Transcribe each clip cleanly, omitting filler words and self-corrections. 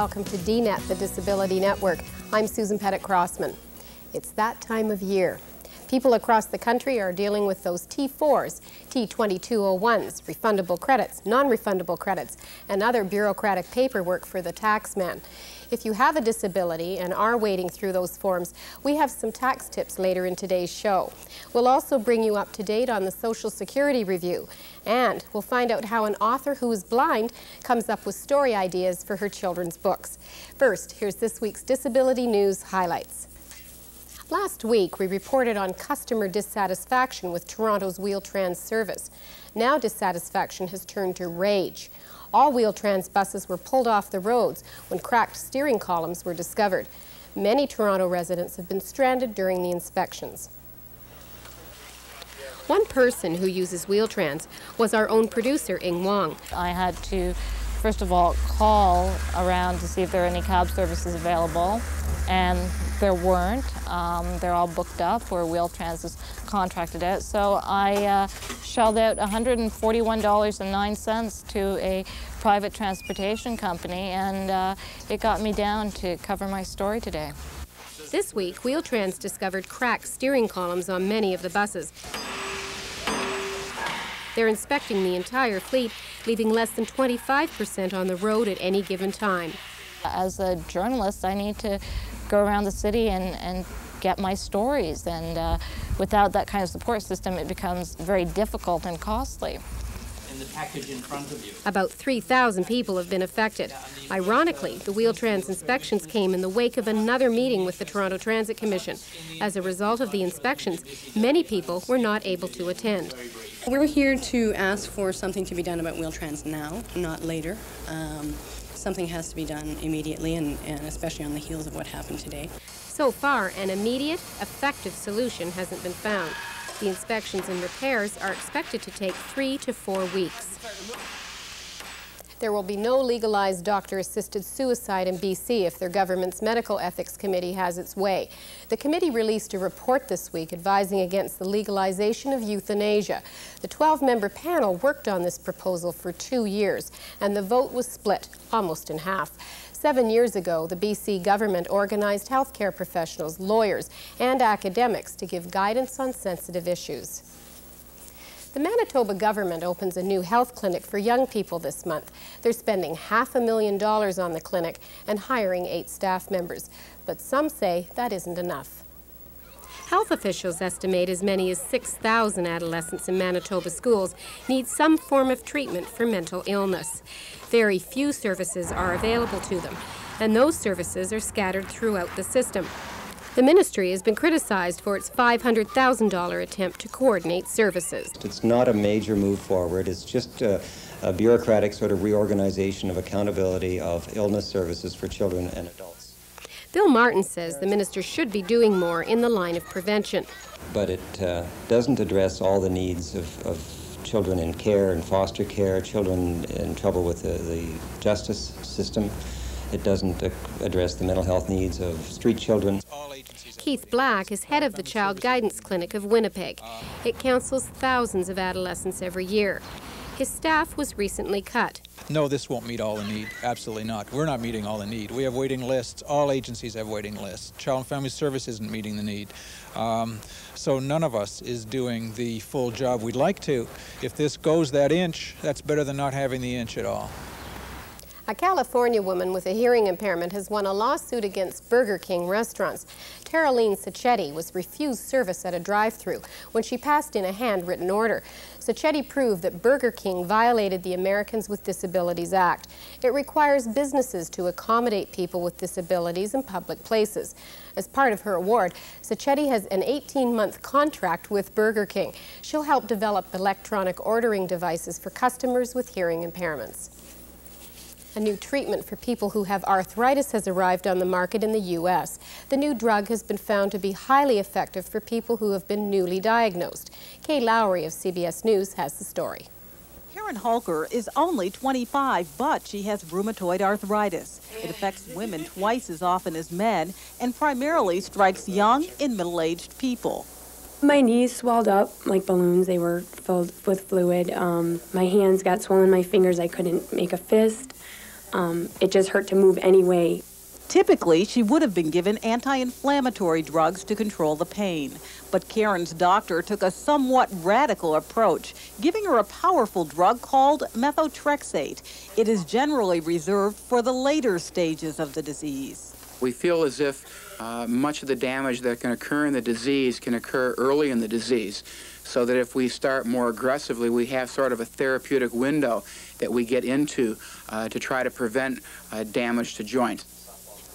welcome to DNET, the Disability Network. I'm Susan Pettit-Crossman. It's that time of year. People across the country are dealing with those T4s, T2201s, refundable credits, non-refundable credits, and other bureaucratic paperwork for the taxman. If you have a disability and are wading through those forms, we have some tax tips later in today's show. We'll also bring you up to date on the Social Security review, and we'll find out how an author who is blind comes up with story ideas for her children's books. First, here's this week's Disability News highlights. Last week, we reported on customer dissatisfaction with Toronto's Wheel-Trans service. Now dissatisfaction has turned to rage. All Wheel-Trans buses were pulled off the roads when cracked steering columns were discovered. Many Toronto residents have been stranded during the inspections. One person who uses Wheel-Trans was our own producer, Ing Wong. I had to, first of all, call around to see if there are any cab services available, and there weren't. They're all booked up, or Wheel-Trans is contracted out. So I shelled out $141.09 to a private transportation company, and it got me down to cover my story today. This week, Wheel-Trans discovered cracked steering columns on many of the buses. They're inspecting the entire fleet, leaving less than 25% on the road at any given time. As a journalist, I need to go around the city and get my stories, and without that kind of support system, it becomes very difficult and costly. In the package in front of you. About 3,000 people have been affected. Ironically, the Wheel-Trans inspections came in the wake of another meeting with the Toronto Transit Commission. As a result of the inspections, many people were not able to attend. We're here to ask for something to be done about Wheel-Trans now, not later. Something has to be done immediately, and especially on the heels of what happened today. So far, an immediate, effective solution hasn't been found. The inspections and repairs are expected to take 3 to 4 weeks. There will be no legalized doctor-assisted suicide in BC if their government's Medical Ethics Committee has its way. The committee released a report this week advising against the legalization of euthanasia. The 12-member panel worked on this proposal for 2 years, and the vote was split, almost in half. 7 years ago, the BC government organized healthcare professionals, lawyers, and academics to give guidance on sensitive issues. The Manitoba government opens a new health clinic for young people this month. They're spending $500,000 on the clinic and hiring 8 staff members. But some say that isn't enough. Health officials estimate as many as 6,000 adolescents in Manitoba schools need some form of treatment for mental illness. Very few services are available to them, and those services are scattered throughout the system. The ministry has been criticized for its $500,000 attempt to coordinate services. It's not a major move forward. It's just a bureaucratic sort of reorganization of accountability of illness services for children and adults. Bill Martin says the minister should be doing more in the line of prevention. But it doesn't address all the needs of children in care and foster care, children in trouble with the justice system. It doesn't address the mental health needs of street children. Keith Black is head of the Child Guidance Clinic of Winnipeg. It counsels thousands of adolescents every year. His staff was recently cut. No, this won't meet all the need. Absolutely not. We're not meeting all the need. We have waiting lists. All agencies have waiting lists. Child and Family Service isn't meeting the need. So none of us is doing the full job we'd like to. If this goes that inch, that's better than not having the inch at all. A California woman with a hearing impairment has won a lawsuit against Burger King restaurants. Taraline Sacchetti was refused service at a drive-thru when she passed in a handwritten order. Sacchetti proved that Burger King violated the Americans with Disabilities Act. It requires businesses to accommodate people with disabilities in public places. As part of her award, Sacchetti has an 18-month contract with Burger King. She'll help develop electronic ordering devices for customers with hearing impairments. A new treatment for people who have arthritis has arrived on the market in the U.S. The new drug has been found to be highly effective for people who have been newly diagnosed. Kay Lowry of CBS News has the story. Karen Halker is only 25, but she has rheumatoid arthritis. It affects women twice as often as men and primarily strikes young and middle-aged people. My knees swelled up like balloons. They were filled with fluid. My hands got swollen, my fingers, I couldn't make a fist. it just hurt to move anyway. Typically, she would have been given anti-inflammatory drugs to control the pain. But Karen's doctor took a somewhat radical approach, giving her a powerful drug called methotrexate. It is generally reserved for the later stages of the disease. We feel as if much of the damage that can occur in the disease can occur early in the disease, so that if we start more aggressively, we have sort of a therapeutic window that we get into to try to prevent damage to joints.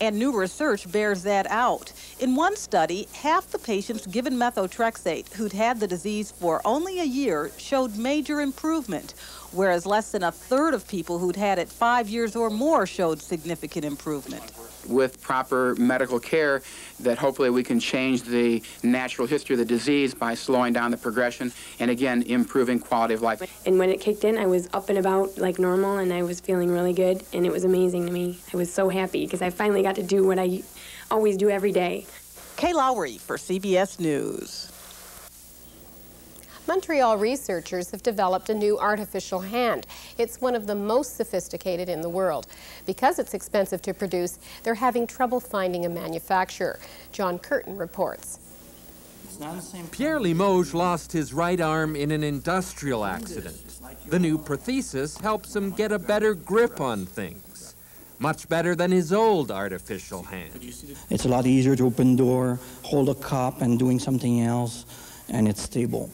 And new research bears that out. In one study, half the patients given methotrexate who'd had the disease for only a year showed major improvement, whereas less than a third of people who'd had it 5 years or more showed significant improvement. With proper medical care, that hopefully we can change the natural history of the disease by slowing down the progression and, again, improving quality of life. And when it kicked in, I was up and about like normal, and I was feeling really good, and it was amazing to me. I was so happy because I finally got to do what I always do every day. Kay Lowry for CBS News. Montreal researchers have developed a new artificial hand. It's one of the most sophisticated in the world. Because it's expensive to produce, they're having trouble finding a manufacturer. John Curtin reports. Pierre Limoges lost his right arm in an industrial accident. The new prosthesis helps him get a better grip on things. Much better than his old artificial hand. It's a lot easier to open the door, hold a cup, and doing something else, and it's stable.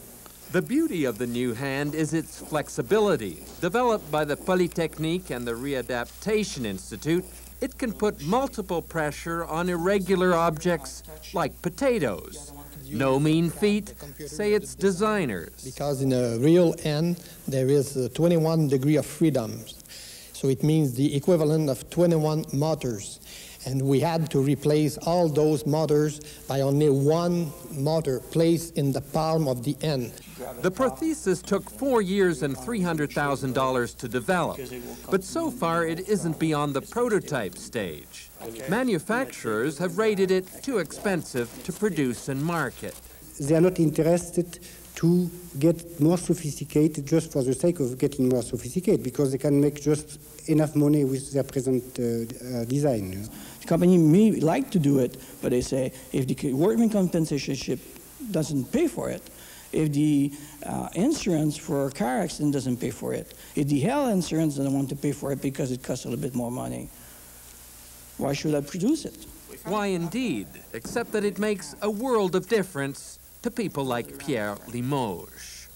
The beauty of the new hand is its flexibility. Developed by the Polytechnique and the Readaptation Institute, it can put multiple pressure on irregular objects like potatoes. No mean feat, say its designers. Because in a real hand, there is 21 degrees of freedom. So it means the equivalent of 21 motors. And we had to replace all those motors by only one motor placed in the palm of the hand. The prosthesis took 4 years and $300,000 to develop, but so far it isn't beyond the prototype stage. Manufacturers have rated it too expensive to produce and market. They are not interested to get more sophisticated just for the sake of getting more sophisticated, because they can make just enough money with their present design. The company may like to do it, but they say if the workman compensation doesn't pay for it, if the insurance for a car accident doesn't pay for it, if the health insurance doesn't want to pay for it because it costs a little bit more money, why should I produce it? Why indeed, except that it makes a world of difference to people like Pierre Limoges.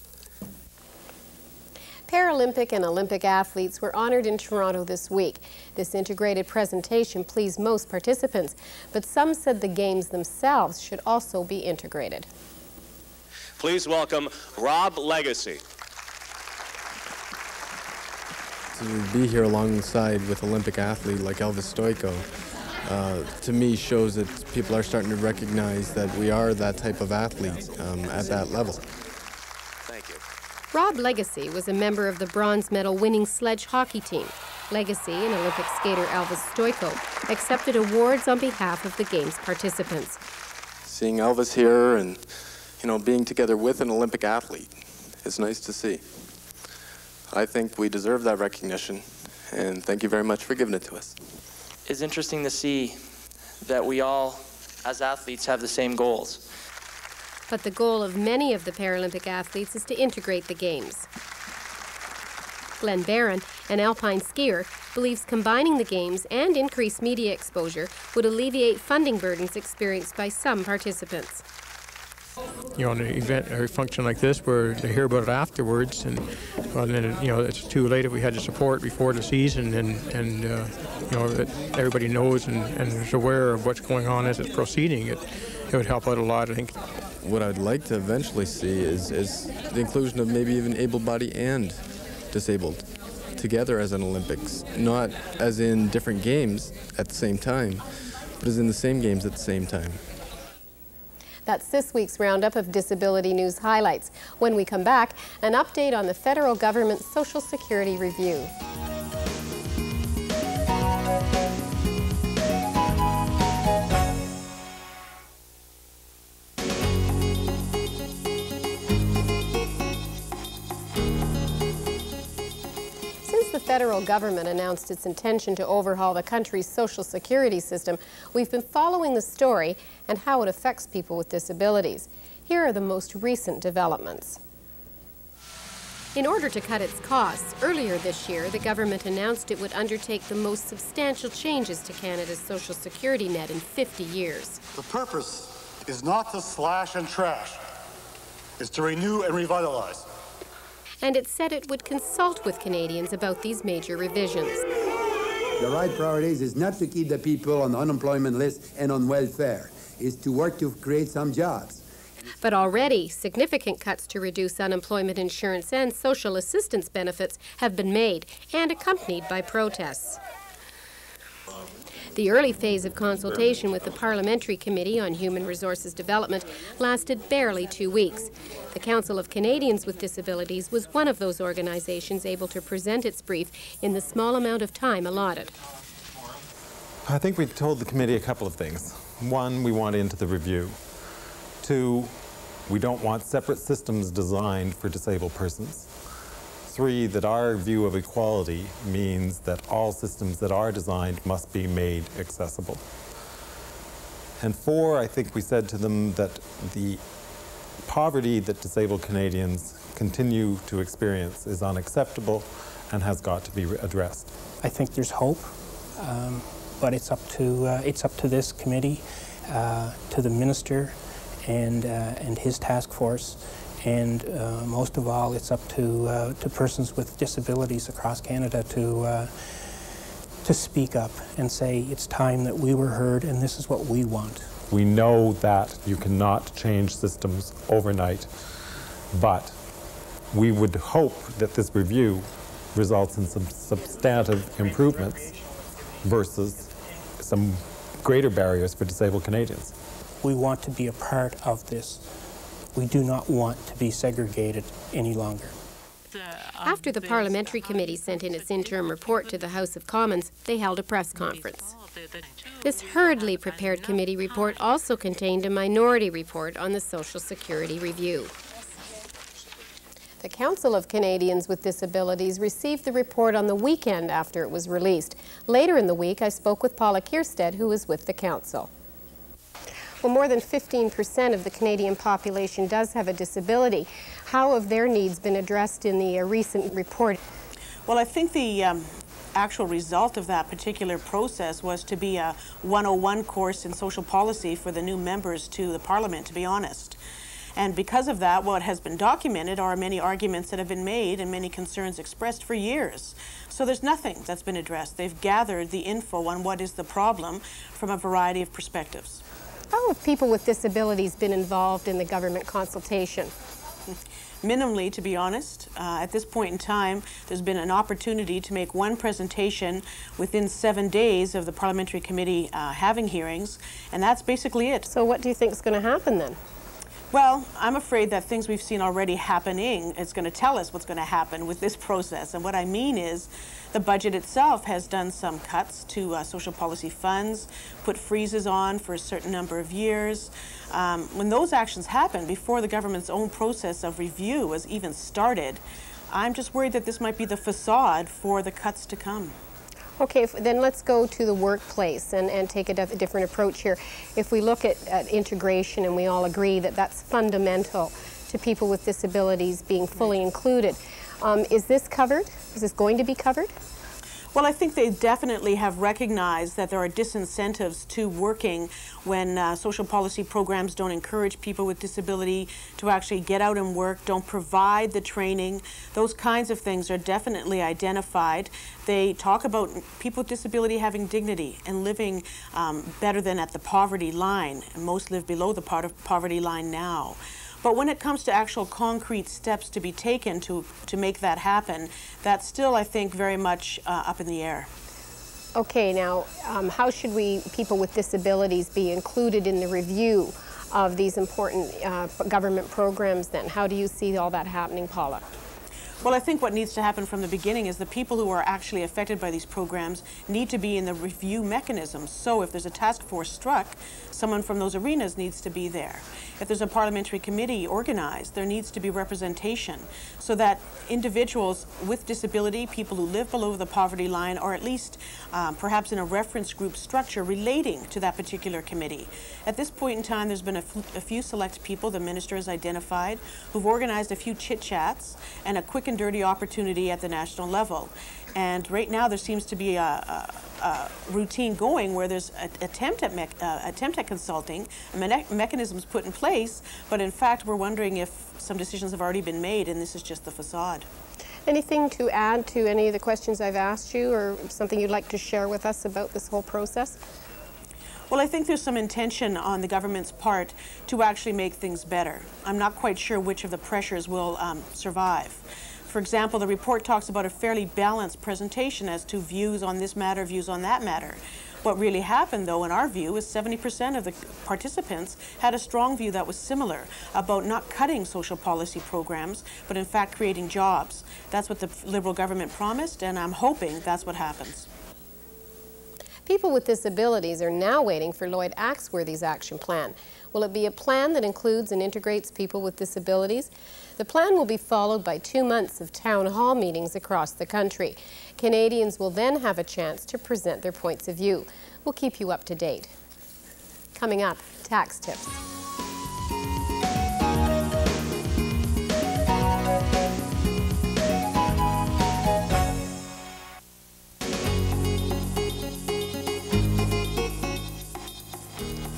Paralympic and Olympic athletes were honored in Toronto this week. This integrated presentation pleased most participants, but some said the games themselves should also be integrated. Please welcome Rob Legacy. To be here alongside with Olympic athlete like Elvis Stoico, to me shows that people are starting to recognize that we are that type of athlete at that level. Thank you. Rob Legacy was a member of the bronze medal winning sledge hockey team. Legacy and Olympic skater Elvis Stoico accepted awards on behalf of the games participants. Seeing Elvis here and being together with an Olympic athlete is nice to see. I think we deserve that recognition, and thank you very much for giving it to us. It's interesting to see that we all, as athletes, have the same goals. But the goal of many of the Paralympic athletes is to integrate the games. Glenn Barron, an alpine skier, believes combining the games and increased media exposure would alleviate funding burdens experienced by some participants. An event or a function like this where they hear about it afterwards, and then it's too late if we had to support before the season, and that everybody knows and is aware of what's going on as it's proceeding. It would help out a lot, I think. What I'd like to eventually see is the inclusion of maybe even able-bodied and disabled together as an Olympics, not as in different games at the same time, but as in the same games at the same time. That's this week's roundup of disability news highlights. When we come back, an update on the federal government's Social Security review. federal government announced its intention to overhaul the country's social security system, we've been following the story and how it affects people with disabilities. Here are the most recent developments. In order to cut its costs, earlier this year, the government announced it would undertake the most substantial changes to Canada's social security net in 50 years. The purpose is not to slash and trash. It's to renew and revitalize. And it said it would consult with Canadians about these major revisions. The right priorities is not to keep the people on the unemployment list and on welfare. It's to work to create some jobs. But already, significant cuts to reduce unemployment insurance and social assistance benefits have been made, and accompanied by protests. The early phase of consultation with the Parliamentary Committee on Human Resources Development lasted barely 2 weeks. The Council of Canadians with Disabilities was one of those organizations able to present its brief in the small amount of time allotted. I think we've told the committee a couple of things. One, we want into the review. Two, we don't want separate systems designed for disabled persons. Three, that our view of equality means that all systems that are designed must be made accessible. And four, I think we said to them that the poverty that disabled Canadians continue to experience is unacceptable and has got to be addressed. I think there's hope, but it's up to this committee, to the minister and his task force. And most of all, it's up to persons with disabilities across Canada to speak up and say it's time that we were heard and this is what we want. We know that you cannot change systems overnight, but we would hope that this review results in some substantive improvements versus some greater barriers for disabled Canadians. We want to be a part of this. We do not want to be segregated any longer. After the Parliamentary Committee sent in its interim report to the House of Commons, they held a press conference. This hurriedly prepared committee report also contained a minority report on the Social Security review. The Council of Canadians with Disabilities received the report on the weekend after it was released. Later in the week, I spoke with Paula Kierstead, who was with the Council. Well, more than 15% of the Canadian population does have a disability. How have their needs been addressed in the recent report? Well, I think the actual result of that particular process was to be a 101 course in social policy for the new members to the Parliament, to be honest. And because of that, what has been documented are many arguments that have been made and many concerns expressed for years. So there's nothing that's been addressed. They've gathered the info on what is the problem from a variety of perspectives. How have people with disabilities been involved in the government consultation? Minimally, to be honest. At this point in time, there's been an opportunity to make one presentation within 7 days of the Parliamentary Committee having hearings, and that's basically it. So what do you think is going to happen then? Well, I'm afraid that things we've seen already happening, it's going to tell us what's going to happen with this process. And what I mean is the budget itself has done some cuts to social policy funds, put freezes on for a certain number of years. When those actions happen, before the government's own process of review was even started, I'm just worried that this might be the facade for the cuts to come. Okay, then let's go to the workplace and take a different approach here. If we look at integration, and we all agree that that's fundamental to people with disabilities being fully included, is this covered? Is this going to be covered? Well, I think they definitely have recognized that there are disincentives to working when social policy programs don't encourage people with disability to actually get out and work, don't provide the training. Those kinds of things are definitely identified. They talk about people with disability having dignity and living better than at the poverty line. And most live below the poverty line now. But when it comes to actual concrete steps to be taken to make that happen, that's still, I think, very much up in the air. Okay, now, how should people with disabilities be included in the review of these important government programs then? How do you see all that happening, Paula? Well, I think what needs to happen from the beginning is the people who are actually affected by these programs need to be in the review mechanisms. So if there's a task force struck, someone from those arenas needs to be there. If there's a parliamentary committee organized, there needs to be representation so that individuals with disability, people who live below the poverty line, or at least perhaps in a reference group structure relating to that particular committee. At this point in time, there's been a few select people the minister has identified who've organized a few chit-chats and a quick and dirty opportunity at the national level. And right now there seems to be a routine going where there's an attempt at consulting, mechanisms put in place, but in fact we're wondering if some decisions have already been made and this is just the facade. Anything to add to any of the questions I've asked you, or something you'd like to share with us about this whole process? Well, I think there's some intention on the government's part to actually make things better. I'm not quite sure which of the pressures will survive. For example, the report talks about a fairly balanced presentation as to views on this matter, views on that matter. What really happened, though, in our view, is 70% of the participants had a strong view that was similar about not cutting social policy programs, but in fact creating jobs. That's what the Liberal government promised, and I'm hoping that's what happens. People with disabilities are now waiting for Lloyd Axworthy's action plan. Will it be a plan that includes and integrates people with disabilities? The plan will be followed by 2 months of town hall meetings across the country. Canadians will then have a chance to present their points of view. We'll keep you up to date. Coming up, tax tips.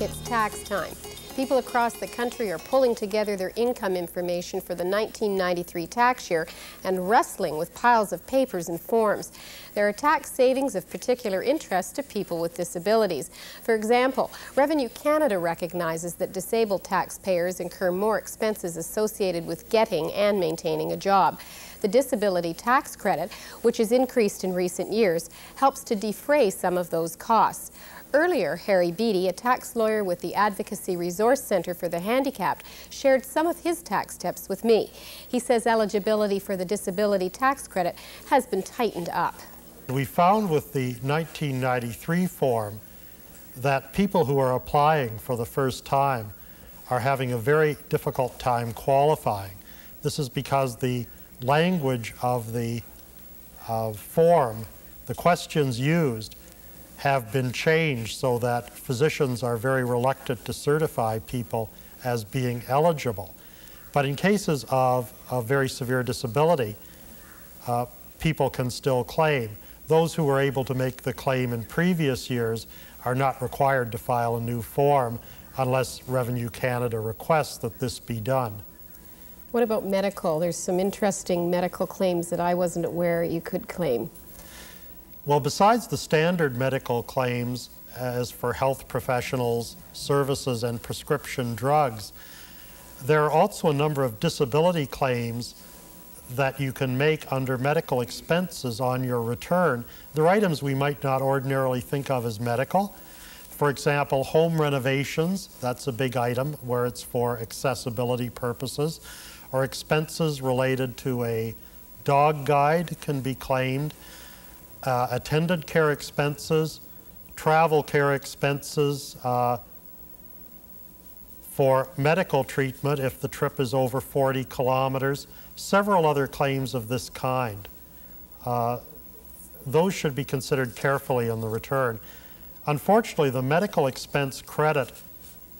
It's tax time. People across the country are pulling together their income information for the 1993 tax year and wrestling with piles of papers and forms. There are tax savings of particular interest to people with disabilities. For example, Revenue Canada recognizes that disabled taxpayers incur more expenses associated with getting and maintaining a job. The disability tax credit, which has increased in recent years, helps to defray some of those costs. Earlier, Harry Beattie, a tax lawyer with the Advocacy Resource Centre for the Handicapped, shared some of his tax tips with me. He says eligibility for the disability tax credit has been tightened up. We found with the 1993 form that people who are applying for the first time are having a very difficult time qualifying. This is because the language of the form, the questions used, have been changed so that physicians are very reluctant to certify people as being eligible. But in cases of very severe disability, people can still claim. Those who were able to make the claim in previous years are not required to file a new form unless Revenue Canada requests that this be done. What about medical? There's some interesting medical claims that I wasn't aware you could claim. Well, besides the standard medical claims as for health professionals, services, and prescription drugs, there are also a number of disability claims that you can make under medical expenses on your return. They're items we might not ordinarily think of as medical. For example, home renovations, that's a big item where it's for accessibility purposes, or expenses related to a dog guide can be claimed. Attendant care expenses, travel care expenses for medical treatment if the trip is over 40 kilometers, several other claims of this kind. Those should be considered carefully on the return. Unfortunately, the medical expense credit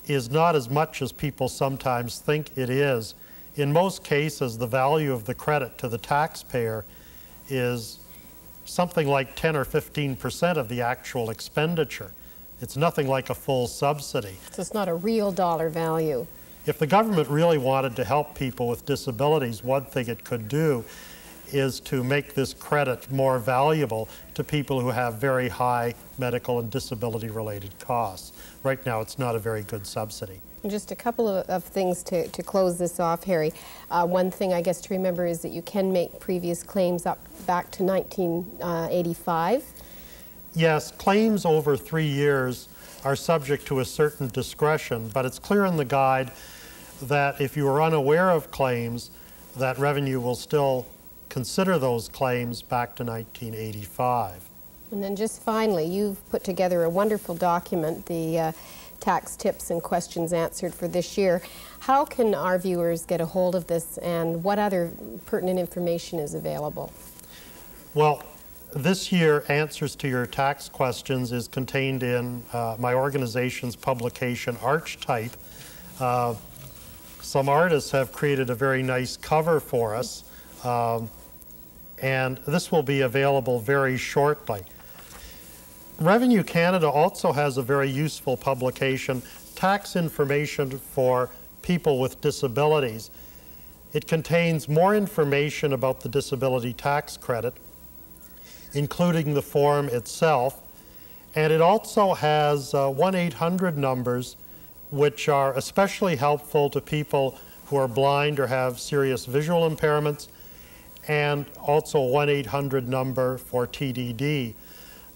is not as much as people sometimes think it is. In most cases, the value of the credit to the taxpayer is something like 10 or 15% of the actual expenditure. It's nothing like a full subsidy. So it's not a real dollar value. If the government really wanted to help people with disabilities, one thing it could do is to make this credit more valuable to people who have very high medical and disability-related costs. Right now, it's not a very good subsidy. Just a couple of things to close this off, Harry. One thing I guess to remember is that you can make previous claims up back to 1985. Yes, claims over 3 years are subject to a certain discretion, but it's clear in the guide that if you are unaware of claims, that Revenue will still consider those claims back to 1985. And then just finally, you've put together a wonderful document, the tax tips and questions answered for this year. How can our viewers get a hold of this, and what other pertinent information is available? Well, this year, Answers to Your Tax Questions is contained in my organization's publication, Archetype. Some artists have created a very nice cover for us, and this will be available very shortly. Revenue Canada also has a very useful publication, Tax Information for People with Disabilities. It contains more information about the disability tax credit, including the form itself, and it also has 1-800 numbers which are especially helpful to people who are blind or have serious visual impairments, and also a 1-800 number for TDD.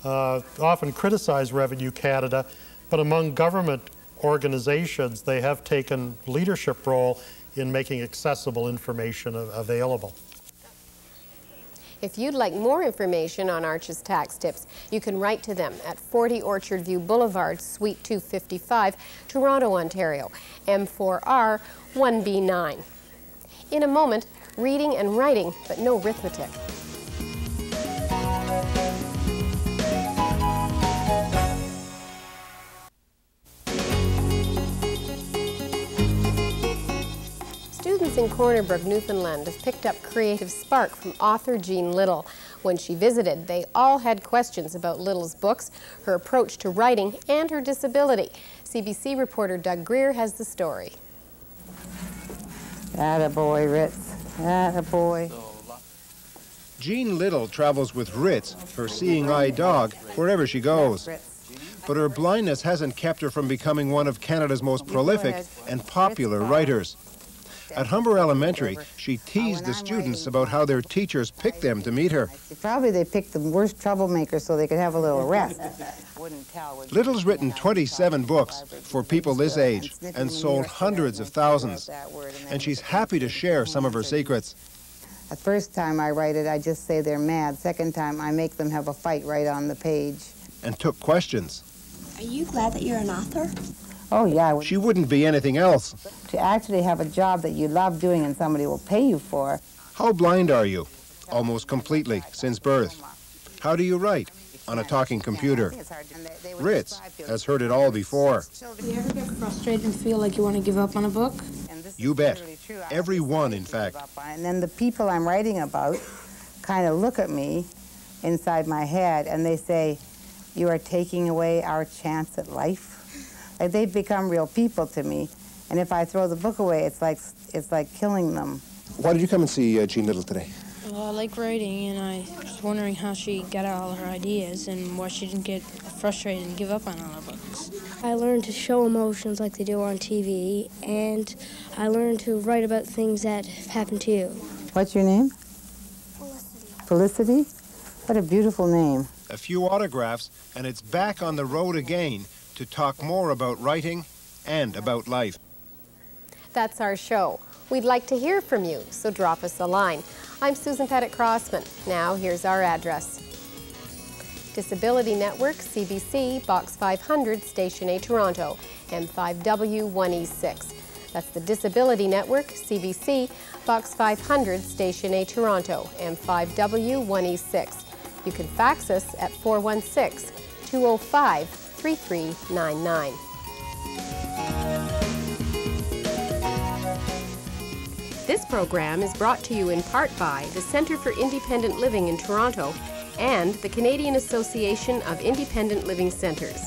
Often criticize Revenue Canada, but among government organizations, they have taken leadership role in making accessible information available. If you'd like more information on Arch's tax tips, you can write to them at 40 Orchard View Boulevard, Suite 255, Toronto, Ontario, M4R 1B9. In a moment, reading and writing, but no arithmetic. Students in Corner Brook, Newfoundland have picked up creative spark from author Jean Little. When she visited, they all had questions about Little's books, her approach to writing, and her disability. CBC reporter Doug Greer has the story. Attaboy, Ritz. Attaboy. Jean Little travels with Ritz, her seeing-eye dog, wherever she goes. But her blindness hasn't kept her from becoming one of Canada's most prolific and popular writers. At Humber Elementary, she teased the students about how their teachers picked them to meet her. Probably they picked the worst troublemakers so they could have a little rest. Little's written 27 books for people this age and sold hundreds of thousands. And she's happy to share some of her secrets. The first time I write it, I just say they're mad. Second time, I make them have a fight right on the page. And took questions. Are you glad that you're an author? Oh, yeah. She wouldn't be anything else. To actually have a job that you love doing and somebody will pay you for. How blind are you? Almost completely, since birth. How do you write? On a talking computer. Ritz has heard it all before. Do you ever get frustrated and feel like you want to give up on a book? You bet. Every one, in fact. And then the people I'm writing about kind of look at me inside my head and they say, "You are taking away our chance at life." Like they've become real people to me, and if I throw the book away, it's like killing them. Why did you come and see Jean Little today? Well, I like writing, and I was wondering how she got all her ideas and why she didn't get frustrated and give up on all her books. I learned to show emotions like they do on TV, and I learned to write about things that have happened to you. What's your name? Felicity. Felicity? What a beautiful name. A few autographs, and it's back on the road again to talk more about writing and about life. That's our show. We'd like to hear from you, so drop us a line. I'm Susan Pettit-Crossman. Now, here's our address. Disability Network, CBC, Box 500, Station A, Toronto, M5W1E6. That's the Disability Network, CBC, Box 500, Station A, Toronto, M5W1E6. You can fax us at 416-205-3399. This program is brought to you in part by the Centre for Independent Living in Toronto and the Canadian Association of Independent Living Centres.